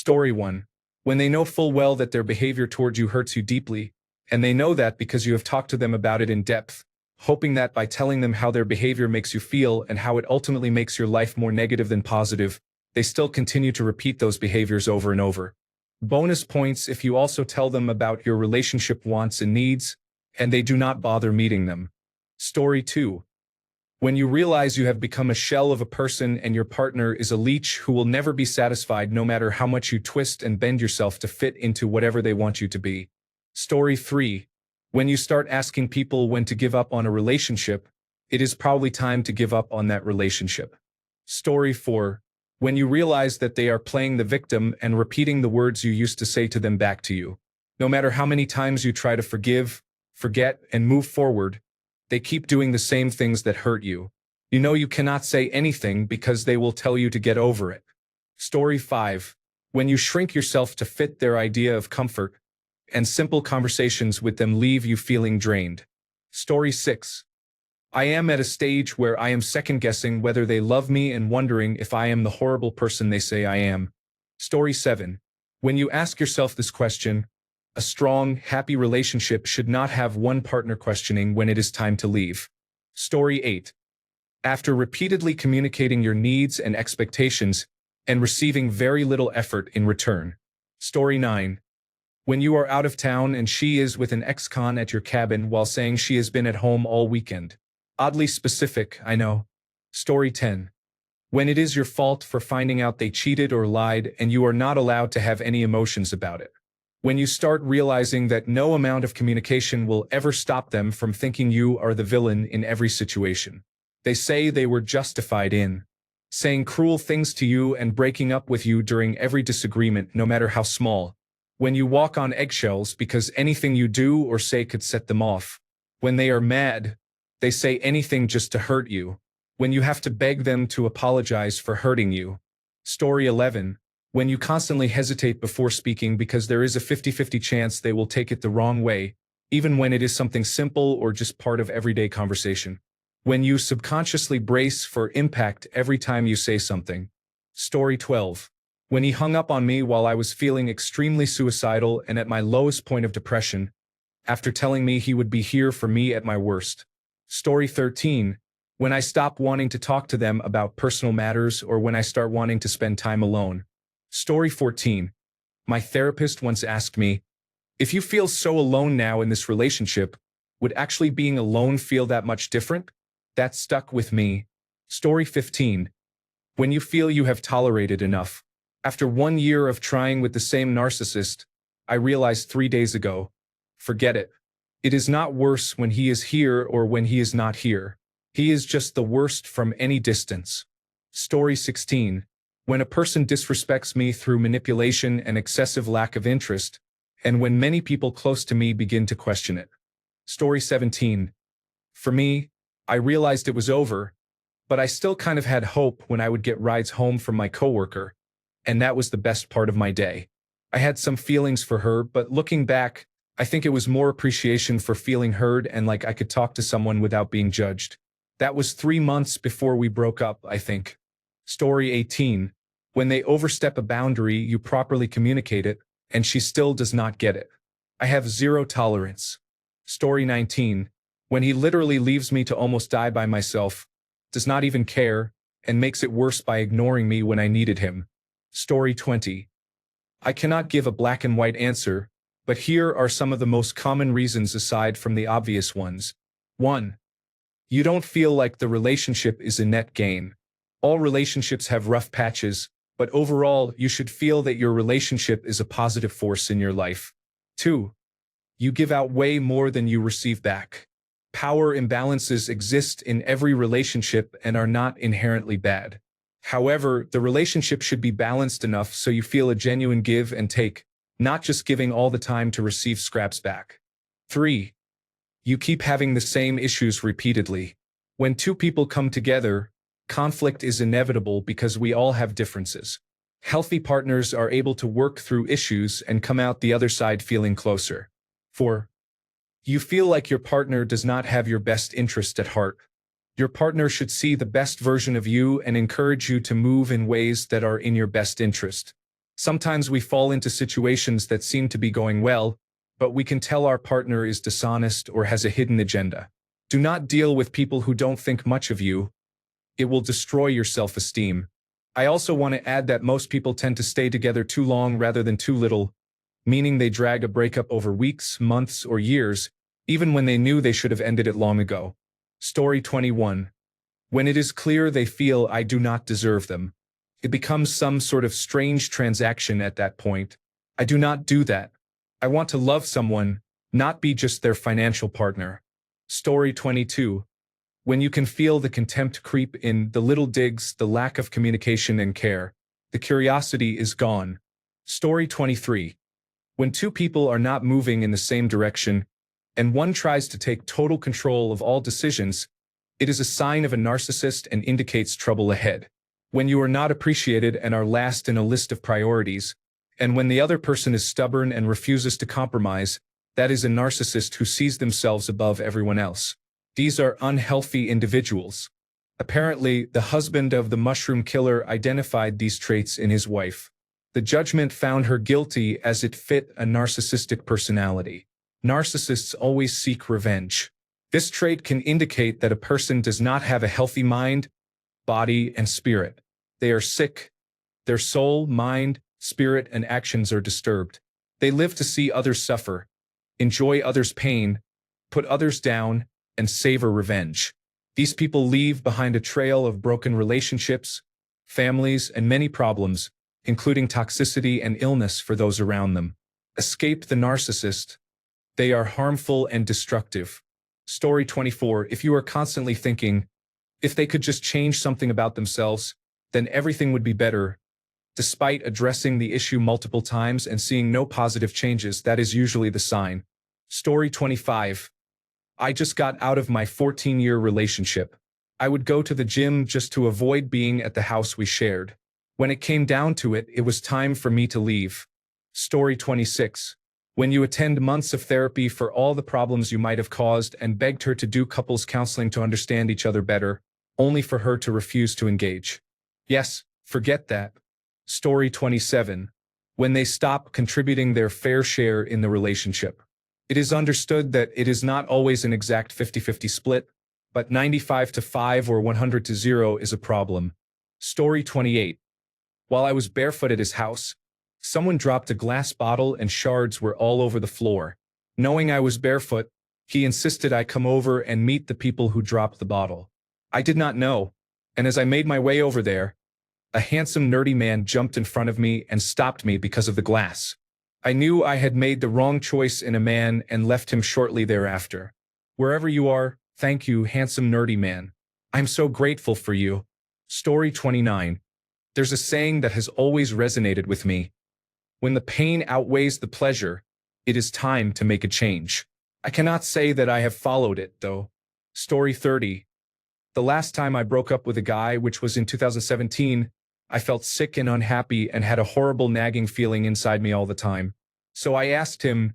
Story 1. When they know full well that their behavior towards you hurts you deeply, and they know that because you have talked to them about it in depth, hoping that by telling them how their behavior makes you feel and how it ultimately makes your life more negative than positive, they still continue to repeat those behaviors over and over. Bonus points if you also tell them about your relationship wants and needs, and they do not bother meeting them. Story 2. When you realize you have become a shell of a person and your partner is a leech who will never be satisfied no matter how much you twist and bend yourself to fit into whatever they want you to be. Story 3. When you start asking people when to give up on a relationship, it is probably time to give up on that relationship. Story 4. When you realize that they are playing the victim and repeating the words you used to say to them back to you. No matter how many times you try to forgive, forget, and move forward, they keep doing the same things that hurt you. You know you cannot say anything because they will tell you to get over it. Story 5. When you shrink yourself to fit their idea of comfort, and simple conversations with them leave you feeling drained. Story 6. I am at a stage where I am second-guessing whether they love me and wondering if I am the horrible person they say I am. Story 7. When you ask yourself this question, a strong, happy relationship should not have one partner questioning when it is time to leave. Story 8. After repeatedly communicating your needs and expectations and receiving very little effort in return. Story 9. When you are out of town and she is with an ex-con at your cabin while saying she has been at home all weekend. Oddly specific, I know. Story 10. When it is your fault for finding out they cheated or lied and you are not allowed to have any emotions about it. When you start realizing that no amount of communication will ever stop them from thinking you are the villain in every situation. They say they were justified in saying cruel things to you and breaking up with you during every disagreement, no matter how small. When you walk on eggshells because anything you do or say could set them off. When they are mad, they say anything just to hurt you. When you have to beg them to apologize for hurting you. Story 11. When you constantly hesitate before speaking because there is a 50-50 chance they will take it the wrong way, even when it is something simple or just part of everyday conversation. When you subconsciously brace for impact every time you say something. Story 12. When he hung up on me while I was feeling extremely suicidal and at my lowest point of depression, after telling me he would be here for me at my worst. Story 13. When I stop wanting to talk to them about personal matters or when I start wanting to spend time alone. Story 14. My therapist once asked me, if you feel so alone now in this relationship, would actually being alone feel that much different? That stuck with me. Story 15. When you feel you have tolerated enough. After 1 year of trying with the same narcissist, I realized 3 days ago, forget it. It is not worse when he is here or when he is not here. He is just the worst from any distance. Story 16. When a person disrespects me through manipulation and excessive lack of interest, and when many people close to me begin to question it. Story 17. For me, I realized it was over, but I still kind of had hope when I would get rides home from my coworker, and that was the best part of my day. I had some feelings for her, but looking back, I think it was more appreciation for feeling heard and like I could talk to someone without being judged. That was 3 months before we broke up, I think. Story 18. When they overstep a boundary, you properly communicate it, and she still does not get it. I have zero tolerance. Story 19. When he literally leaves me to almost die by myself, does not even care, and makes it worse by ignoring me when I needed him. Story 20. I cannot give a black and white answer, but here are some of the most common reasons aside from the obvious ones. 1. You don't feel like the relationship is a net gain. All relationships have rough patches, but overall, you should feel that your relationship is a positive force in your life. 2. You give out way more than you receive back. Power imbalances exist in every relationship and are not inherently bad. However, the relationship should be balanced enough so you feel a genuine give and take, not just giving all the time to receive scraps back. 3. You keep having the same issues repeatedly. When two people come together, conflict is inevitable because we all have differences. Healthy partners are able to work through issues and come out the other side feeling closer. 4. You feel like your partner does not have your best interest at heart. Your partner should see the best version of you and encourage you to move in ways that are in your best interest. Sometimes we fall into situations that seem to be going well, but we can tell our partner is dishonest or has a hidden agenda. Do not deal with people who don't think much of you. It will destroy your self-esteem. I also want to add that most people tend to stay together too long rather than too little, meaning they drag a breakup over weeks, months, or years, even when they knew they should have ended it long ago. Story 21. When it is clear they feel I do not deserve them, it becomes some sort of strange transaction at that point. I do not do that. I want to love someone, not be just their financial partner. Story 22. When you can feel the contempt creep in, the little digs, the lack of communication and care, the curiosity is gone. Story 23. When two people are not moving in the same direction, and one tries to take total control of all decisions, it is a sign of a narcissist and indicates trouble ahead. When you are not appreciated and are last in a list of priorities, and when the other person is stubborn and refuses to compromise, that is a narcissist who sees themselves above everyone else. These are unhealthy individuals. Apparently, the husband of the mushroom killer identified these traits in his wife. The judgment found her guilty as it fit a narcissistic personality. Narcissists always seek revenge. This trait can indicate that a person does not have a healthy mind, body, and spirit. They are sick. Their soul, mind, spirit, and actions are disturbed. They live to see others suffer, enjoy others' pain, put others down, and savor revenge. These people leave behind a trail of broken relationships, families, and many problems, including toxicity and illness for those around them. Escape the narcissist. They are harmful and destructive. Story 24. If you are constantly thinking, if they could just change something about themselves, then everything would be better, despite addressing the issue multiple times and seeing no positive changes, that is usually the sign. Story 25. I just got out of my 14-year relationship. I would go to the gym just to avoid being at the house we shared. When it came down to it, it was time for me to leave. Story 26. When you attend months of therapy for all the problems you might have caused and begged her to do couples counseling to understand each other better, only for her to refuse to engage. Yes, forget that. Story 27. When they stop contributing their fair share in the relationship. It is understood that it is not always an exact 50-50 split, but 95-5 or 100-0 is a problem. Story 28. While I was barefoot at his house, someone dropped a glass bottle and shards were all over the floor. Knowing I was barefoot, he insisted I come over and meet the people who dropped the bottle. I did not know, and as I made my way over there, a handsome nerdy man jumped in front of me and stopped me because of the glass. I knew I had made the wrong choice in a man and left him shortly thereafter. Wherever you are, thank you, handsome nerdy man. I'm so grateful for you. Story 29. There's a saying that has always resonated with me. When the pain outweighs the pleasure, it is time to make a change. I cannot say that I have followed it, though. Story 30. The last time I broke up with a guy, which was in 2017, I felt sick and unhappy and had a horrible nagging feeling inside me all the time. So I asked him,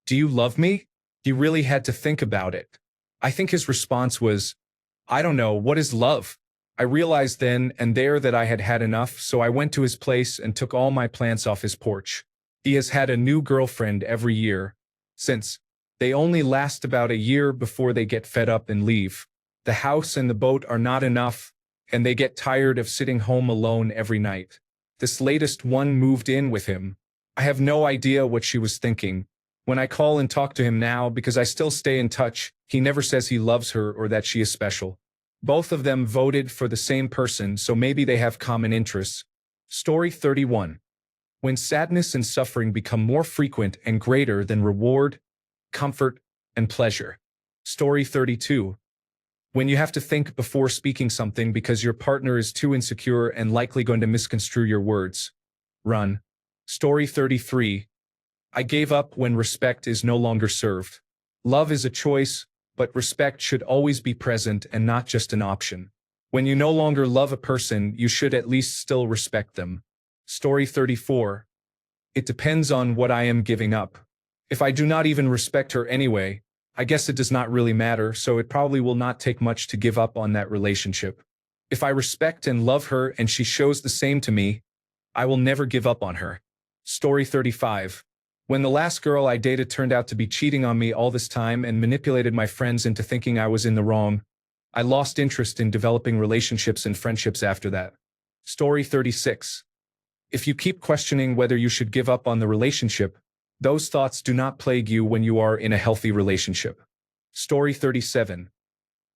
"Do you love me?" He really had to think about it. I think his response was, "I don't know, what is love?" I realized then and there that I had had enough, so I went to his place and took all my plants off his porch. He has had a new girlfriend every year since. They only last about a year before they get fed up and leave. The house and the boat are not enough, and they get tired of sitting home alone every night. This latest one moved in with him. I have no idea what she was thinking. When I call and talk to him now, because I still stay in touch, he never says he loves her or that she is special. Both of them voted for the same person, so maybe they have common interests. Story 31. When sadness and suffering become more frequent and greater than reward, comfort, and pleasure. Story 32. When you have to think before speaking something because your partner is too insecure and likely going to misconstrue your words. Run. Story 33. I gave up when respect is no longer served. Love is a choice, but respect should always be present and not just an option. When you no longer love a person, you should at least still respect them. Story 34. It depends on what I am giving up. If I do not even respect her anyway, I guess it does not really matter, so it probably will not take much to give up on that relationship. If I respect and love her and she shows the same to me, I will never give up on her. Story 35. When the last girl I dated turned out to be cheating on me all this time and manipulated my friends into thinking I was in the wrong, I lost interest in developing relationships and friendships after that. Story 36. If you keep questioning whether you should give up on the relationship, those thoughts do not plague you when you are in a healthy relationship. Story 37.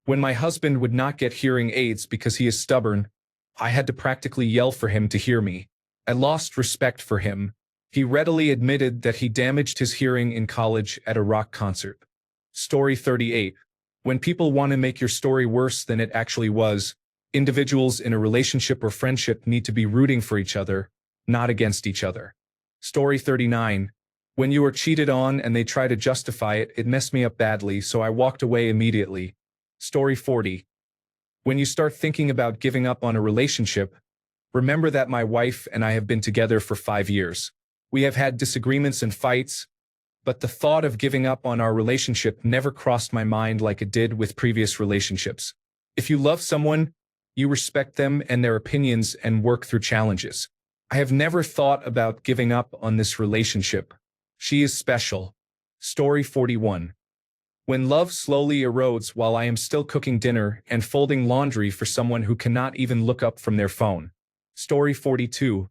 When my husband would not get hearing aids because he is stubborn, I had to practically yell for him to hear me. I lost respect for him. He readily admitted that he damaged his hearing in college at a rock concert. Story 38. When people want to make your story worse than it actually was, individuals in a relationship or friendship need to be rooting for each other, not against each other. Story 39. When you were cheated on and they try to justify it, it messed me up badly, so I walked away immediately. Story 40. When you start thinking about giving up on a relationship, remember that my wife and I have been together for 5 years. We have had disagreements and fights, but the thought of giving up on our relationship never crossed my mind like it did with previous relationships. If you love someone, you respect them and their opinions and work through challenges. I have never thought about giving up on this relationship. She is special. Story 41. When love slowly erodes while I am still cooking dinner and folding laundry for someone who cannot even look up from their phone. Story 42.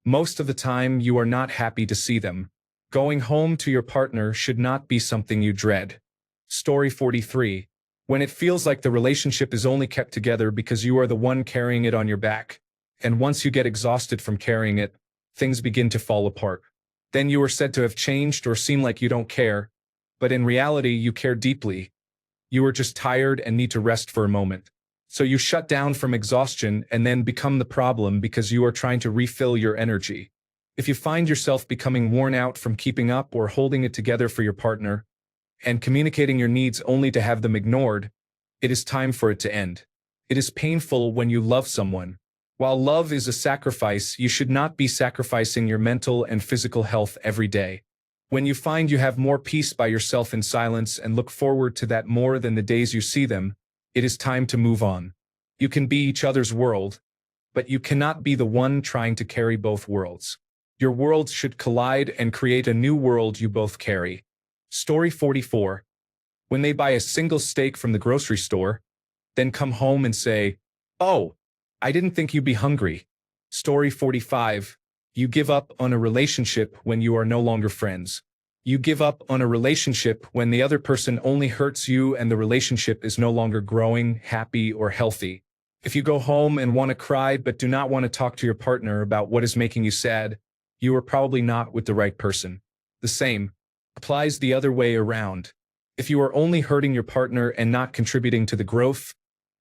Most of the time, you are not happy to see them. Going home to your partner should not be something you dread. Story 43. When it feels like the relationship is only kept together because you are the one carrying it on your back, and once you get exhausted from carrying it, things begin to fall apart. Then you are said to have changed or seem like you don't care, but in reality, you care deeply. You are just tired and need to rest for a moment. So you shut down from exhaustion and then become the problem because you are trying to refill your energy. If you find yourself becoming worn out from keeping up or holding it together for your partner, and communicating your needs only to have them ignored, it is time for it to end. It is painful when you love someone. While love is a sacrifice, you should not be sacrificing your mental and physical health every day. When you find you have more peace by yourself in silence and look forward to that more than the days you see them, it is time to move on. You can be each other's world, but you cannot be the one trying to carry both worlds. Your worlds should collide and create a new world you both carry. Story 44. When they buy a single steak from the grocery store, then come home and say, "Oh, I didn't think you'd be hungry." Story 45. You give up on a relationship when you are no longer friends. You give up on a relationship when the other person only hurts you and the relationship is no longer growing, happy, or healthy. If you go home and want to cry but do not want to talk to your partner about what is making you sad, you are probably not with the right person. The same applies the other way around. If you are only hurting your partner and not contributing to the growth,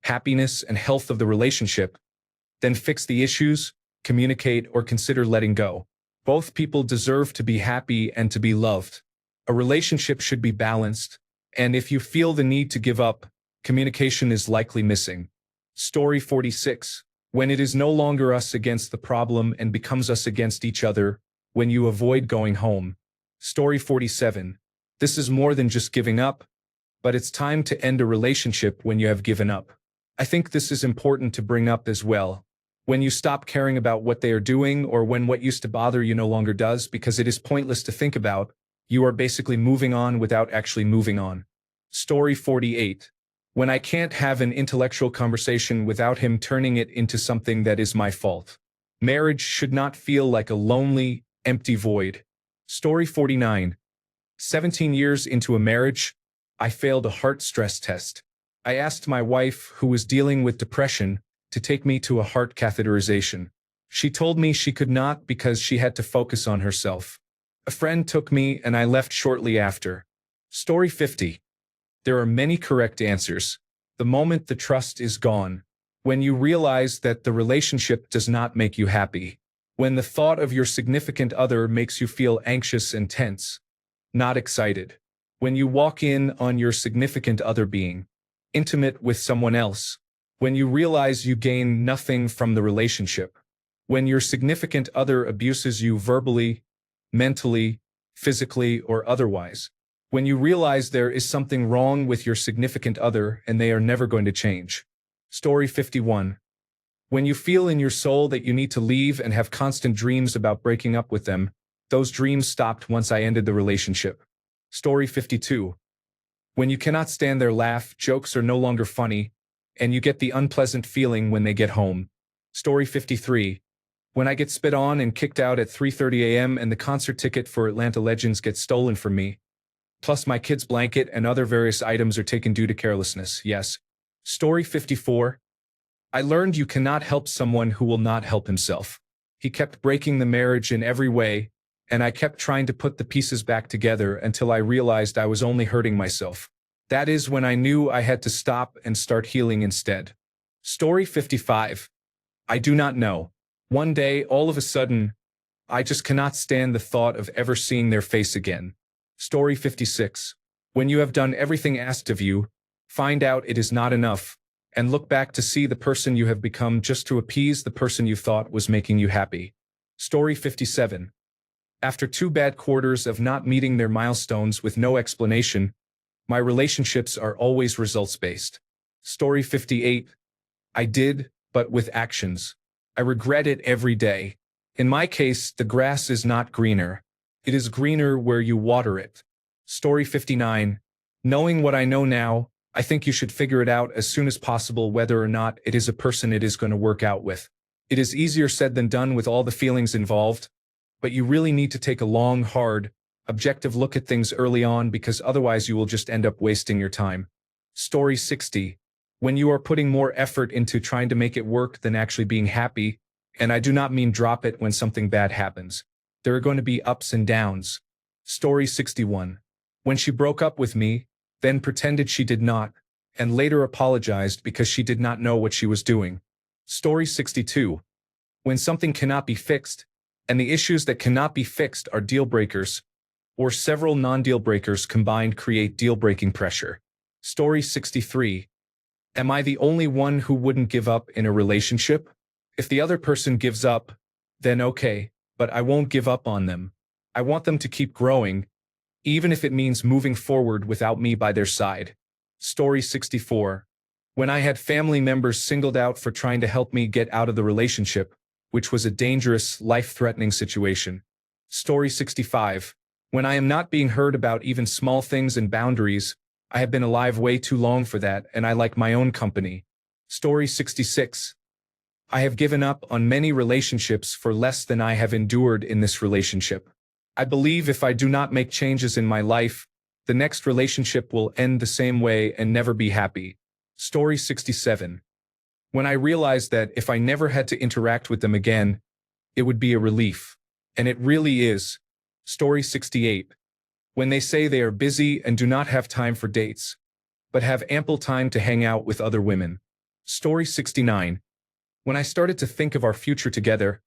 happiness, and health of the relationship, then fix the issues, communicate, or consider letting go. Both people deserve to be happy and to be loved. A relationship should be balanced, and if you feel the need to give up, communication is likely missing. Story 46. When it is no longer us against the problem and becomes us against each other, when you avoid going home. Story 47. This is more than just giving up, but it's time to end a relationship when you have given up. I think this is important to bring up as well. When you stop caring about what they are doing or when what used to bother you no longer does because it is pointless to think about, you are basically moving on without actually moving on. Story 48. When I can't have an intellectual conversation without him turning it into something that is my fault. Marriage should not feel like a lonely, empty void. Story 49. 17 years into a marriage, I failed a heart stress test. I asked my wife, who was dealing with depression, to take me to a heart catheterization. She told me she could not because she had to focus on herself. A friend took me and I left shortly after. Story 50. There are many correct answers. The moment the trust is gone. When you realize that the relationship does not make you happy. When the thought of your significant other makes you feel anxious and tense. Not excited. When you walk in on your significant other being intimate with someone else. When you realize you gain nothing from the relationship. When your significant other abuses you verbally, mentally, physically, or otherwise. When you realize there is something wrong with your significant other and they are never going to change. Story 51. When you feel in your soul that you need to leave and have constant dreams about breaking up with them, Those dreams stopped once I ended the relationship. Story 52. When you cannot stand their laugh, jokes are no longer funny, and you get the unpleasant feeling when they get home. Story 53. When I get spit on and kicked out at 3:30 a.m. and the concert ticket for Atlanta Legends gets stolen from me, plus my kid's blanket and other various items are taken due to carelessness. Yes. Story 54. I learned you cannot help someone who will not help himself. He kept breaking the marriage in every way, and I kept trying to put the pieces back together until I realized I was only hurting myself. That is when I knew I had to stop and start healing instead. Story 55. I do not know. One day, all of a sudden, I just cannot stand the thought of ever seeing their face again. Story 56. When you have done everything asked of you, find out it is not enough, and look back to see the person you have become just to appease the person you thought was making you happy. Story 57. After 2 bad quarters of not meeting their milestones with no explanation, my relationships are always results-based. Story 58. I did, but with actions. I regret it every day. In my case, the grass is not greener. It is greener where you water it. Story 59. Knowing what I know now, I think you should figure it out as soon as possible whether or not it is a person it is going to work out with. It is easier said than done with all the feelings involved, but you really need to take a long, hard, objective look at things early on because otherwise you will just end up wasting your time. Story 60. When you are putting more effort into trying to make it work than actually being happy, and I do not mean drop it when something bad happens. There are going to be ups and downs. Story 61. When she broke up with me, then pretended she did not, and later apologized because she did not know what she was doing. Story 62. When something cannot be fixed, and the issues that cannot be fixed are deal breakers, or several non-deal breakers combined create deal-breaking pressure. Story 63. Am I the only one who wouldn't give up in a relationship? If the other person gives up, then okay, but I won't give up on them. I want them to keep growing, even if it means moving forward without me by their side. Story 64. When I had family members singled out for trying to help me get out of the relationship, which was a dangerous, life-threatening situation. Story 65. When I am not being heard about even small things and boundaries, I have been alive way too long for that, and I like my own company. Story 66. I have given up on many relationships for less than I have endured in this relationship. I believe if I do not make changes in my life, the next relationship will end the same way and never be happy. Story 67. When I realized that if I never had to interact with them again, it would be a relief. And it really is. Story 68. When they say they are busy and do not have time for dates, but have ample time to hang out with other women. Story 69. When I started to think of our future together,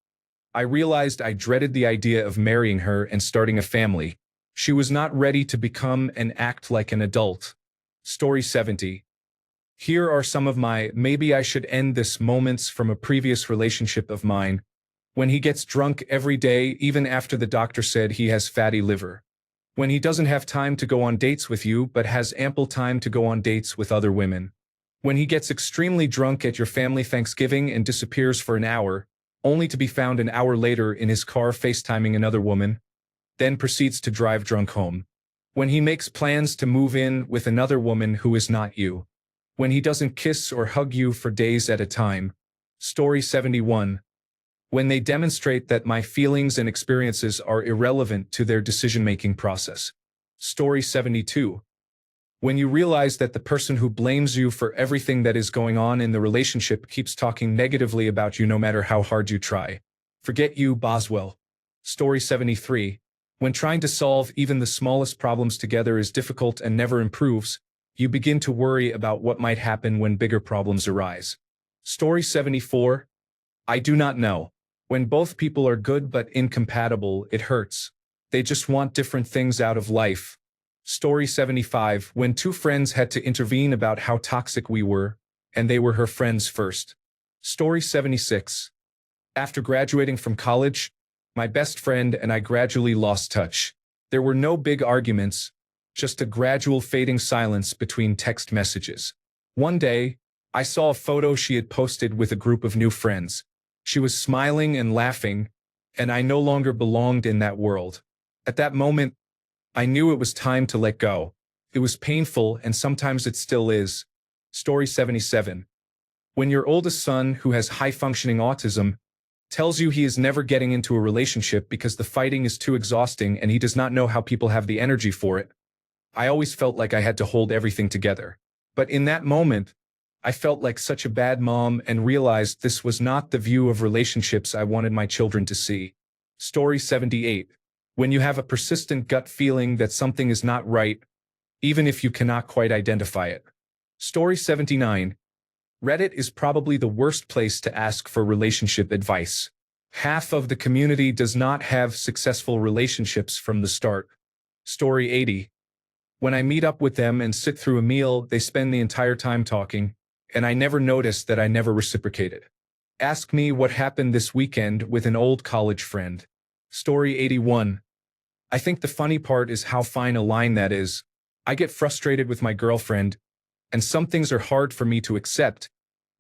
I realized I dreaded the idea of marrying her and starting a family. She was not ready to become and act like an adult. Story 70. Here are some of my maybe I should end this moments from a previous relationship of mine. When he gets drunk every day, even after the doctor said he has fatty liver. When he doesn't have time to go on dates with you but has ample time to go on dates with other women. When he gets extremely drunk at your family Thanksgiving and disappears for an hour, only to be found an hour later in his car FaceTiming another woman, then proceeds to drive drunk home. When he makes plans to move in with another woman who is not you. When he doesn't kiss or hug you for days at a time. Story 71. When they demonstrate that my feelings and experiences are irrelevant to their decision-making process. Story 72. When you realize that the person who blames you for everything that is going on in the relationship keeps talking negatively about you no matter how hard you try. Forget you, Boswell. Story 73. When trying to solve even the smallest problems together is difficult and never improves, you begin to worry about what might happen when bigger problems arise. Story 74. I do not know. When both people are good but incompatible, it hurts. They just want different things out of life. Story 75. When 2 friends had to intervene about how toxic we were, and they were her friends first. Story 76. After graduating from college, my best friend and I gradually lost touch. There were no big arguments, just a gradual fading silence between text messages. One day, I saw a photo she had posted with a group of new friends. She was smiling and laughing, and I no longer belonged in that world. At that moment, I knew it was time to let go. It was painful, and sometimes it still is. Story 77. When your oldest son, who has high-functioning autism, tells you he is never getting into a relationship because the fighting is too exhausting and he does not know how people have the energy for it, I always felt like I had to hold everything together. But in that moment, I felt like such a bad mom and realized this was not the view of relationships I wanted my children to see. Story 78. When you have a persistent gut feeling that something is not right, even if you cannot quite identify it. Story 79. Reddit is probably the worst place to ask for relationship advice. Half of the community does not have successful relationships from the start. Story 80. When I meet up with them and sit through a meal, they spend the entire time talking, and I never noticed that I never reciprocated. Ask me what happened this weekend with an old college friend. Story 81. I think the funny part is how fine a line that is. I get frustrated with my girlfriend, and some things are hard for me to accept,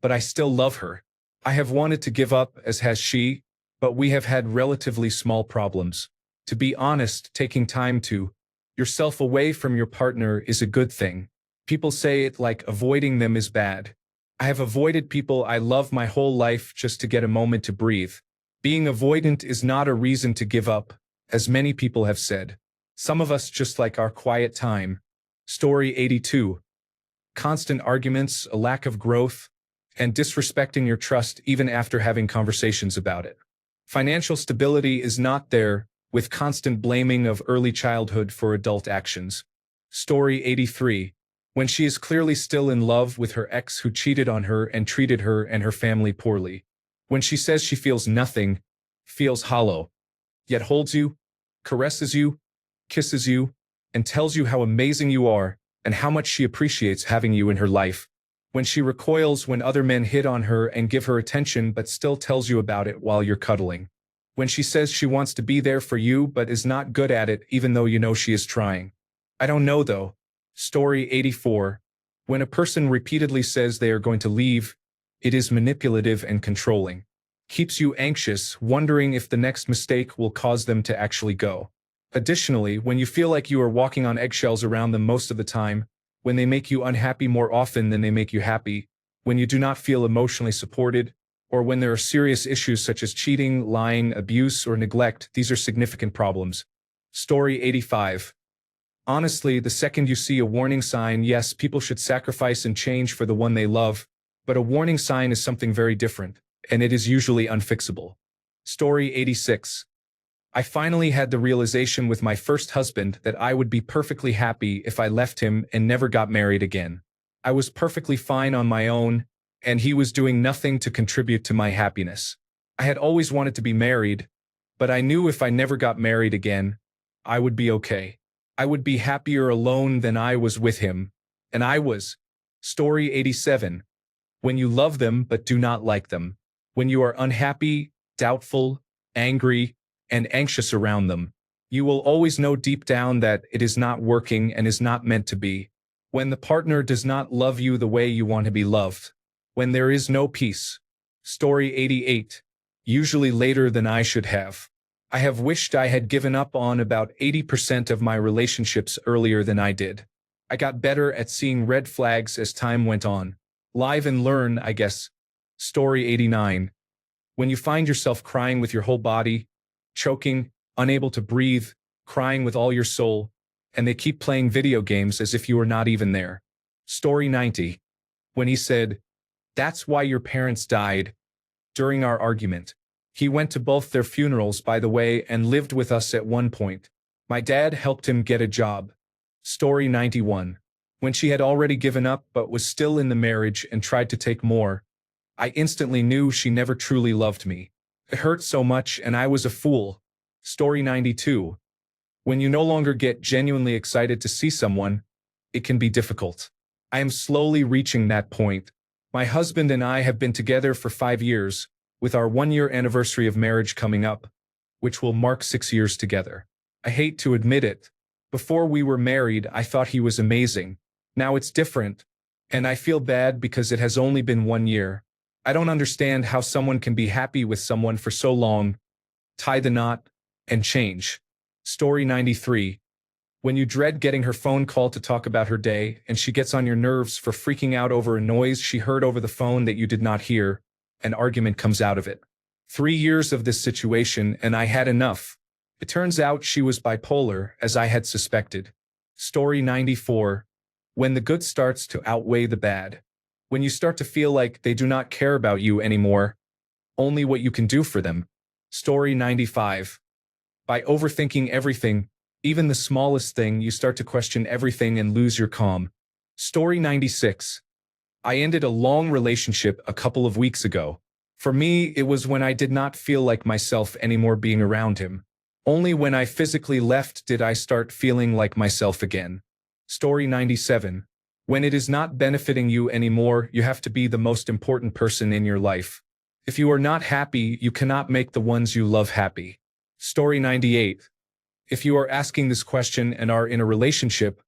but I still love her. I have wanted to give up, as has she, but we have had relatively small problems. To be honest, taking time to yourself away from your partner is a good thing. People say it like avoiding them is bad. I have avoided people I love my whole life just to get a moment to breathe. Being avoidant is not a reason to give up, as many people have said. Some of us just like our quiet time. Story 82. Constant arguments, a lack of growth, and disrespecting your trust even after having conversations about it. Financial stability is not there, with constant blaming of early childhood for adult actions. Story 83. When she is clearly still in love with her ex who cheated on her and treated her and her family poorly. When she says she feels nothing, feels hollow, yet holds you, caresses you, kisses you, and tells you how amazing you are and how much she appreciates having you in her life. When she recoils when other men hit on her and give her attention but still tells you about it while you're cuddling. When she says she wants to be there for you but is not good at it even though you know she is trying. I don't know though. Story 84. When a person repeatedly says they are going to leave, it is manipulative and controlling. Keeps you anxious, wondering if the next mistake will cause them to actually go. Additionally, when you feel like you are walking on eggshells around them most of the time, when they make you unhappy more often than they make you happy, when you do not feel emotionally supported, or when there are serious issues such as cheating, lying, abuse, or neglect, these are significant problems. Story 85. Honestly, the second you see a warning sign, yes, people should sacrifice and change for the one they love, but a warning sign is something very different, and it is usually unfixable. Story 86. I finally had the realization with my first husband that I would be perfectly happy if I left him and never got married again. I was perfectly fine on my own, and he was doing nothing to contribute to my happiness. I had always wanted to be married, but I knew if I never got married again, I would be okay. I would be happier alone than I was with him, and I was. Story 87. When you love them but do not like them. When you are unhappy, doubtful, angry, and anxious around them, you will always know deep down that it is not working and is not meant to be. When the partner does not love you the way you want to be loved. When there is no peace. Story 88. Usually later than I should have. I have wished I had given up on about 80% of my relationships earlier than I did. I got better at seeing red flags as time went on. Live and learn, I guess. Story 89. When you find yourself crying with your whole body, choking, unable to breathe, crying with all your soul, and they keep playing video games as if you were not even there. Story 90. When he said, "That's why your parents died," during our argument. He went to both their funerals, by the way, and lived with us at one point. My dad helped him get a job. Story 91. When she had already given up but was still in the marriage and tried to take more, I instantly knew she never truly loved me. It hurt so much and I was a fool. Story 92. When you no longer get genuinely excited to see someone, it can be difficult. I am slowly reaching that point. My husband and I have been together for 5 years, with our 1-year anniversary of marriage coming up, which will mark 6 years together. I hate to admit it. Before we were married, I thought he was amazing. Now it's different, and I feel bad because it has only been 1 year. I don't understand how someone can be happy with someone for so long, tie the knot, and change. Story 93. When you dread getting her phone call to talk about her day, and she gets on your nerves for freaking out over a noise she heard over the phone that you did not hear, an argument comes out of it. 3 years of this situation and I had enough. It turns out she was bipolar, as I had suspected. Story 94. When the good starts to outweigh the bad. When you start to feel like they do not care about you anymore, only what you can do for them. Story 95. By overthinking everything, even the smallest thing, you start to question everything and lose your calm. Story 96. I ended a long relationship a couple of weeks ago. For me, it was when I did not feel like myself anymore being around him. Only when I physically left did I start feeling like myself again. Story 97. When it is not benefiting you anymore, you have to be the most important person in your life. If you are not happy, you cannot make the ones you love happy. Story 98. If you are asking this question and are in a relationship,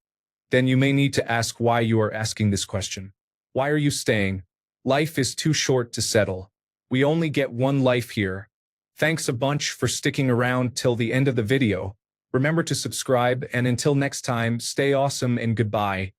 then you may need to ask why you are asking this question. Why are you staying? Life is too short to settle. We only get one life here. Thanks a bunch for sticking around till the end of the video. Remember to subscribe, and until next time, stay awesome and goodbye.